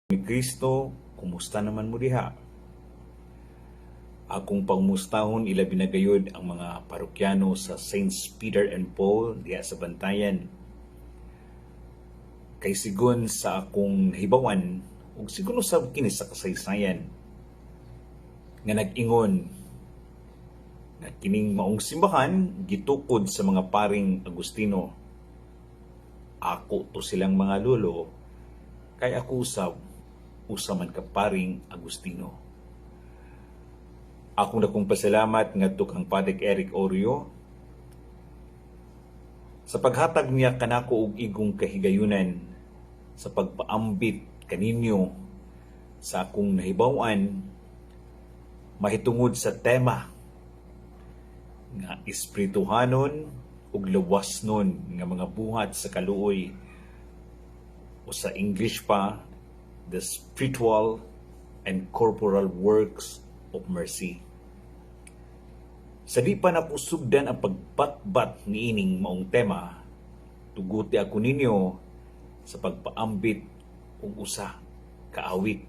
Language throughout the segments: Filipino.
Ni Kristo, kumusta naman mo diha? Akong pangmustahon ilabi na gayud ang mga parokyano sa Saints Peter and Paul diha sa Bantayan. Kay sigon sa akong nahibawan ug siguro sa kini sa kasaysayan nga nag-ingon na kining maong simbahan gitukod sa mga paring Agustino. Ako to silang mga lolo kay ako usab usa man ka paring Agustino. Ako na kong pasalamat ngadto kang Padre Eric Orio sa paghatag niya kanako og igong kahigayunan sa pagpaambit kaninyo sa akong nahibaw-an mahitungod sa tema nga espirituhanon ug lawasnon nga mga buhat sa kaluoy o sa English pa the spiritual and corporal works of mercy. Sa di pa napusugdan ang pagbatbat ni ining maong tema, tuguti ako ninyo sa pagpaambit og usa ka awit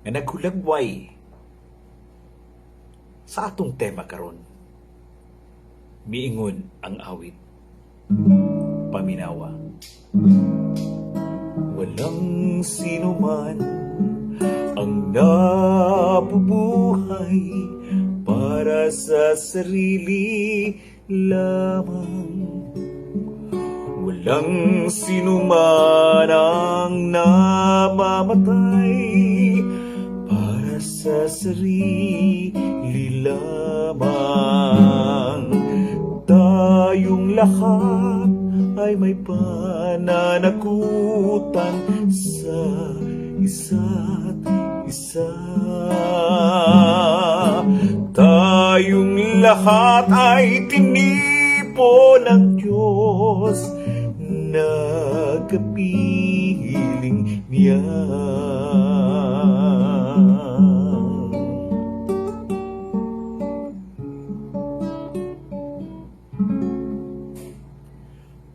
nga naghulagway sa atong tema karon. Miingon ang awit, Paminawa. Walang sino man ang nabubuhay para sa sarili lamang. Walang sino man ang namamatay para sa sarili lamang. Tayong lahat ay may pananagutan sa isa't isa. Tayong lahat ay tinipo ng Diyos, nagkapiling niya.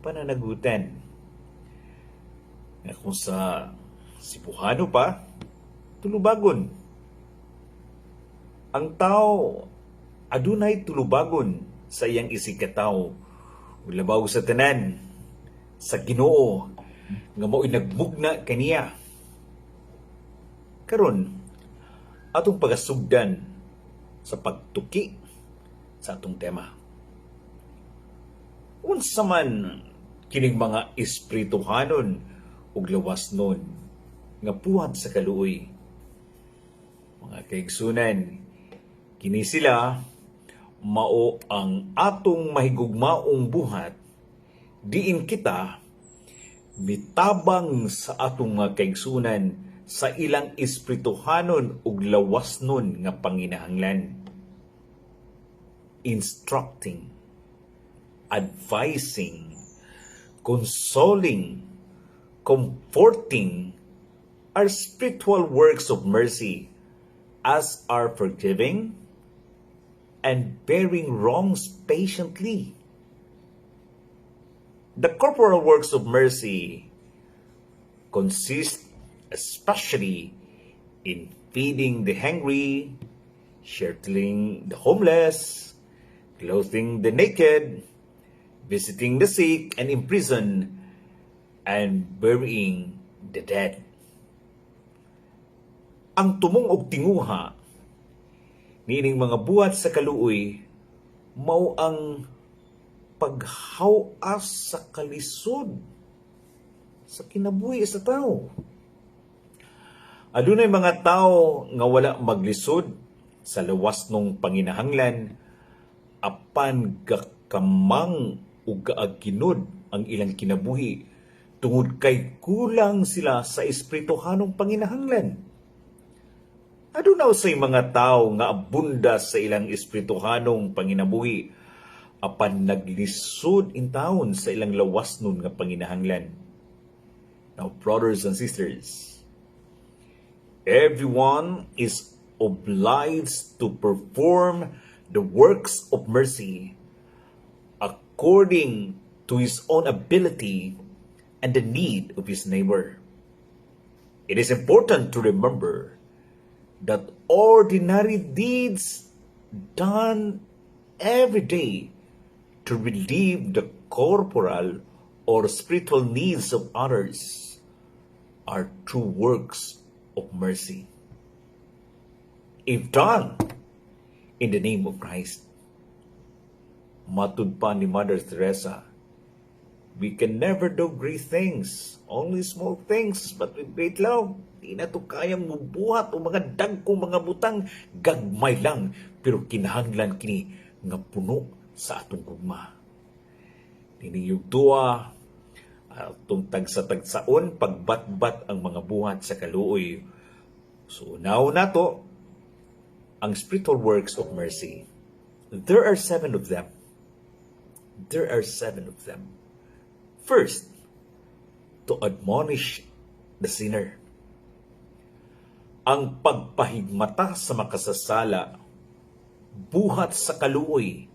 Pananagutan na kung sa Sibuhano pa, tulubagon. Ang tao adunay tulubagon sa iyang isigkataw ulabaw sa tanan sa Ginoo nga mao'y nagbugna kaniya. Karon atong pagasugdan sa pagtuki sa atong tema. Unsa man kining mga espirituhanon ug lawasnon nga buhat sa kaluoy. Mga kaigsunan, kini sila mao ang atong mahigugmaong buhat diin kita mitabang sa atong mga kaigsunan sa ilang espirituhanon ug lawasnon nga panginahanglan. Instructing, advising, consoling, comforting are spiritual works of mercy, as are forgiving and bearing wrongs patiently. The corporal works of mercy consist especially in feeding the hungry, sheltering the homeless, clothing the naked, visiting the sick and imprisoned, and burying the dead. Ang tumong og tinguha niining mga buhat sa kaluoy mao ang paghaw-as sa kalisod sa kinabuhi sa tao. Adunay mga tao nga wala maglisod sa lawasnong panginahanglan apan gakamang ug gaaginod ang ilang kinabuhi tungod kay kulang sila sa espirituhanong panginahanglan. Adunaw say mga tao nga abunda sa ilang espirituhanong panginabuhi apan naglisod in taon sa ilang lawasnon nga panginahanglan. Now, brothers and sisters, everyone is obliged to perform the works of mercy according to his own ability and the need of his neighbor. It is important to remember that ordinary deeds done every day to relieve the corporal or spiritual needs of others are true works of mercy. If done in the name of Christ, matud pa ni Mother Teresa, we can never do great things, only small things, but with great love. Di na to kayang mubuhat o mga dagkong mga butang, gagmay lang, pero kinahanglan kini nga puno sa atong gugma. Niniyog tuwa, atong tagsa-tagsaon, pagbatbat ang mga buhat sa kaluoy. So now na to, ang spiritual works of mercy. There are 7 of them. There are 7 of them. First, to admonish the sinner. Ang pagpahigmata sa makasasala, buhat sa kaluoy.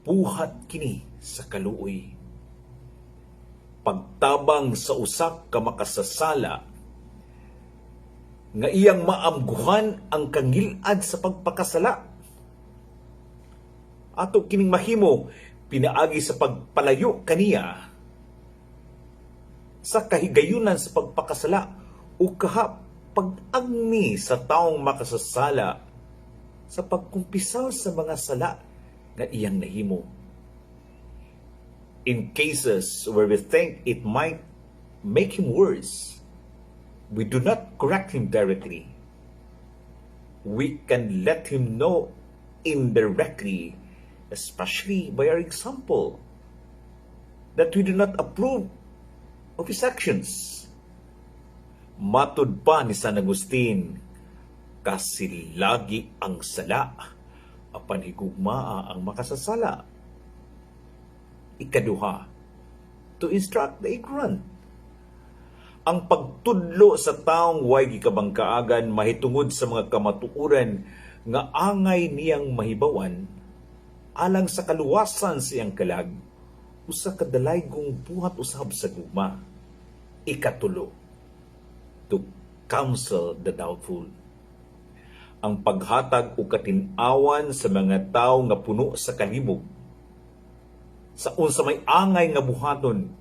Buhat kini sa kaluoy. Pagtabang sa usak ka makasasala, nga iyang maamguhan ang kangilad sa pagpakasala. Ato kining mahimo, pinaagi sa pagpalayo kaniya sa kahigayunan sa pagpakasala o kaha pag-agni sa taong makasasala sa pagkumpisal sa mga sala nga iyang nahimo. In cases where we think it might make him worse, we do not correct him directly. We can let him know indirectly, especially by our example, that we do not approve of his actions. Matud pa ni San Agustin, kasilagi ang sala, apan higugmaa ang makasasala. Ikaduha, to instruct the ignorant. Ang pagtudlo sa taong way gikabangkaagan mahitungod sa mga kamatuoran nga angay niyang mahibawan alang sa kaluwasan siyang kalag usa ka dalaygong buhat usab sa gugma. Ikatulo, to counsel the doubtful. Ang paghatag o katinawan sa mga tawo nga puno sa kalibog sa unsa may angay nga buhaton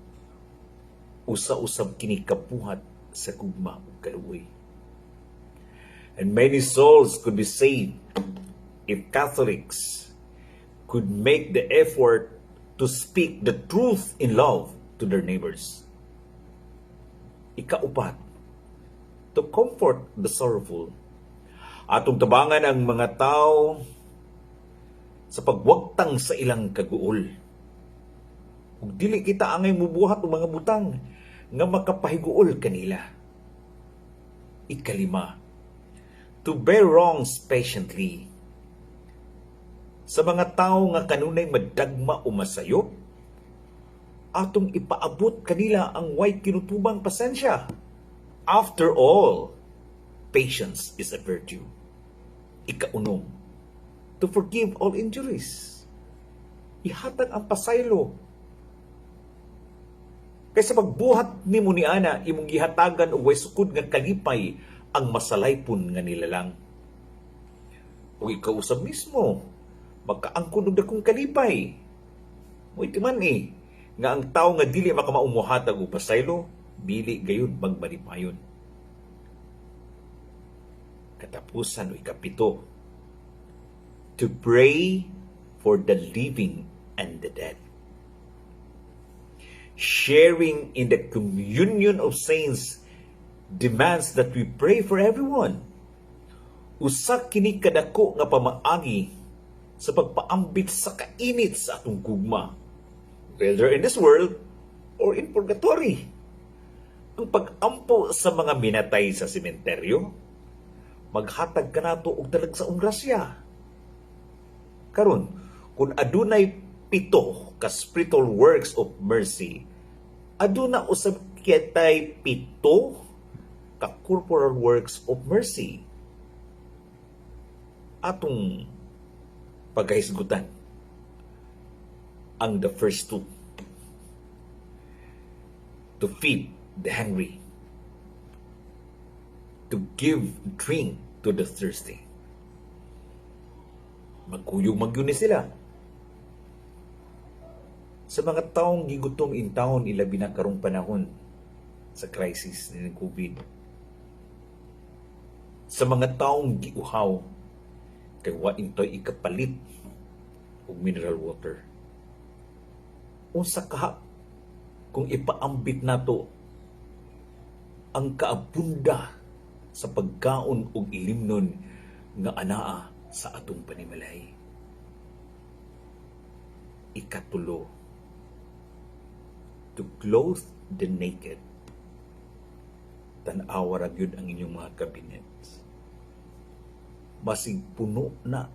usa-usab kini kabuhat sa gugma ug kaluoy. And many souls could be saved if Catholics could make the effort to speak the truth in love to their neighbors. Ikaupat, to comfort the sorrowful. Atong tabangan ang mga tao sa pagwagtang sa ilang kaguol. Ug dili kita angay mubuhat og mga butang nga makapahiguol kanila. Ikalima, to bear wrongs patiently. Sa mga tao nga kanunay madagma o masayop, atong ipaabot kanila ang way kinutubang pasensya. After all, patience is a virtue. Ikaunom, to forgive all injuries. Ihatag ang pasaylo. Kaysa pagbuhat ni mo ni ana, imong gihatagan o way sukod nga kalipay ang masalaypon nga nilalang. O ikaw usab mismo, magkaangkon og dakong kalipay. O itiman nga ang tao nga dili makamaumuhatag og pasaylo, dili gayon magmalipayon. Katapusan o ikapito, to pray for the living and the dead. Sharing in the communion of saints demands that we pray for everyone. Usa kini kadako nga pamaagi sa pagpaambit sa kainit sa atong gugma, whether in this world or in purgatory. Ang pag-ampo sa mga minatay sa sementeryo, maghatag ka nato og dalag sa grasya. Karon, kung adunay 7 ka spiritual works of mercy, aduna usab kitay 7 ka corporal works of mercy. Atong pagkahisgutan ang the first 2. To feed the hungry, to give drink to the thirsty. Magkuyog magyuni sila. Sa mga taong gigutom in taon, ilabi na karong panahon sa crisis ng COVID. Sa mga taong giuhaw, kay wa intoy ikapalit og mineral water. Unsa ka kung ipaambit nato ang kaabunda sa pagkaon og ilimnon nga anaa sa atong panimalay. Ikatulo, to clothe the naked. Tan-awa ra gyud ang inyong mga cabinets. Basig puno na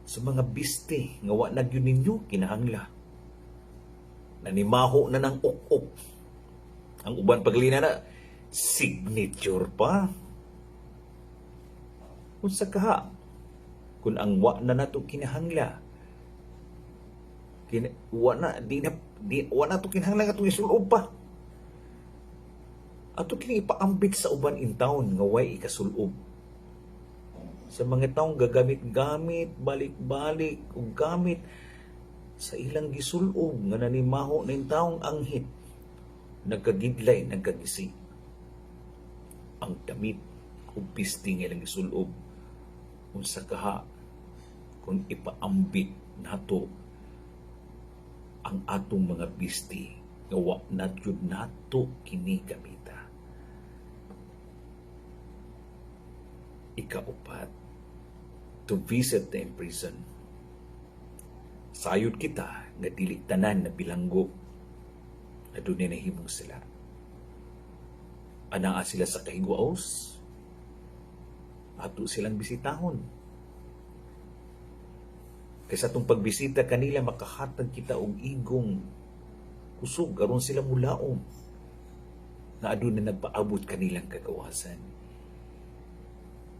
sa mga biste nga wa na gyud ninyo kinahangla. Nanimaho na ng ok-ok. Ang uban paglina na signature pa. Unsa kaha kung ang wa na nato kinahangla, wa na to kinahanglan atong isulob pa. Ato kini ipaambit sa uban in town nga way ikasulob. Sa mga taong gagamit-gamit, balik-balik ug gamit sa ilang gisulob nga nanimaho na in taong anghit, nagkagidlay, nagkagisi. Ang damit ug pisting ilang gisulob, unsa kaha kung ipaambit nato ang atong mga bisti nga wa na gyud nato kini gamita. Ikaupat, to visit the imprisoned. Sayod kita nga dili tanan na bilanggo na dunay nahimong sila. Anaa sila sa kahigwaos, ato silang bisitahon. Kaysa itong pagbisita kanila, makahatag kita og igong kusog, karon sila mulaom na adun na nagpaabot kanilang kagawasan.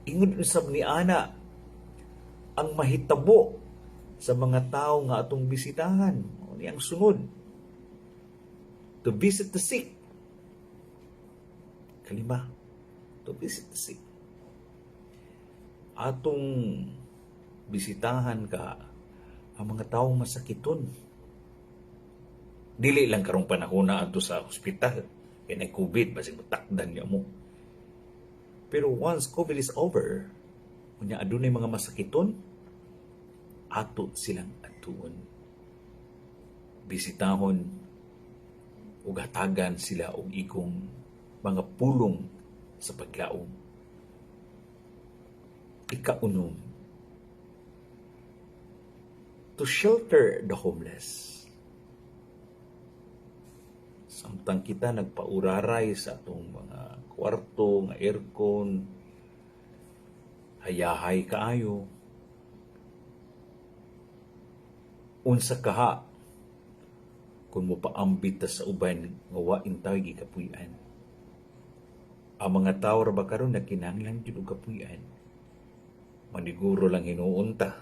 Ingon usab ni ana ang mahitabo sa mga tao nga atong bisitahan. O ang sunod, to visit the sick. Kalima, to visit the sick. Atong bisitahan ka ang mga taong masakiton. Dili lang karong panahon na ato sa hospital. Kaya COVID, basig matakdan niya mo. Pero once COVID is over, kunya adunay mga masakiton, ato silang atuon. Bisitahon ug hatagan sila og igong mga pulong sa paglaom. Ikaunom, to shelter the homeless. Samtang kita nagpauraray sa atong mga kwarto, nga aircon, hayahay kaayo, unsa kaha kung mo paambit sa uban nga wa intay gikapuy-an. Ang mga tao ra ba karon nagkinahanglan gyud og kapuy-an. Maniguro lang hinuunta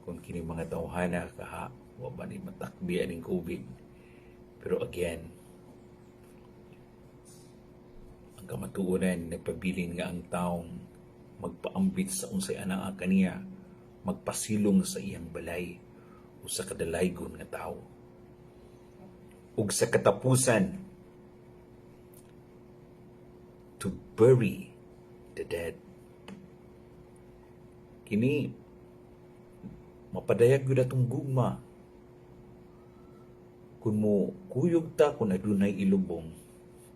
kung kini mga tawhana kaha wa ba ni matakbi aning COVID. Pero again, ang kamatuoran nagpabilin nga ang taong magpaambit sa unsay anaa kaniya, magpasilong sa iyang balay o sa kadalaygon nga tao. Ug sa katapusan, to bury the dead. Kini mapadayag gyud atong gugma. Kung mo kuyog ta kung adunay ilubong,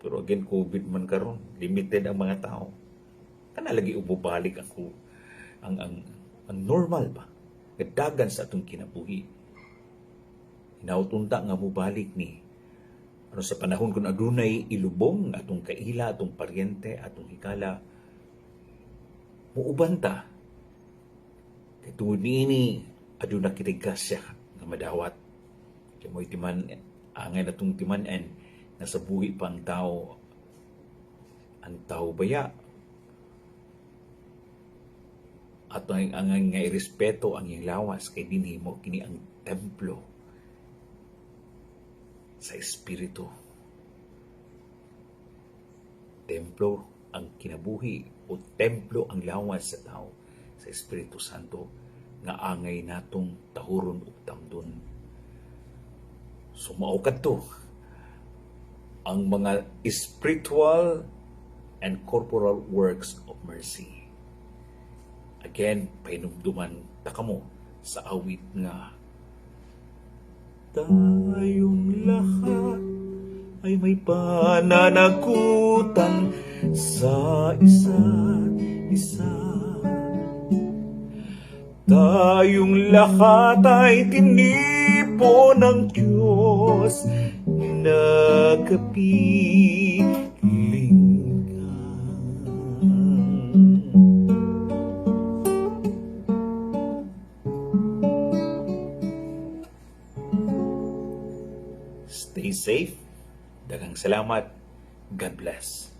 pero again COVID man karon, limited ang mga tao. Kana lagi ubobalik ako ang normal ba? Kadagan sa atong kinabuhi. Hinautunta nga mubalik ni ano sa panahon kung adunay ilubong atong kaila, atong paryente, atong hikala, muuban ta. Kay tungod niini aduna kitay grasya nga madawat. Kaya mo'y angay na itong timanan na sa buhi pa ang tao. Ang tao baya. At ang nga irespeto ang iyang lawas kay dinhi mo kini ang templo sa Espiritu templo ang kinabuhi o templo ang lawas sa tao sa Espiritu Santo nga angay natong tahuron ug tamdon. So mao kadto ang mga spiritual and corporal works of mercy. Again, painumduman ta kamo sa awit nga tayong lahat ay may pananagutan sa isa't isa. Tayong lahat ay tinipo ng Diyos, nagkapiling ka. Stay safe. Daghang salamat. God bless.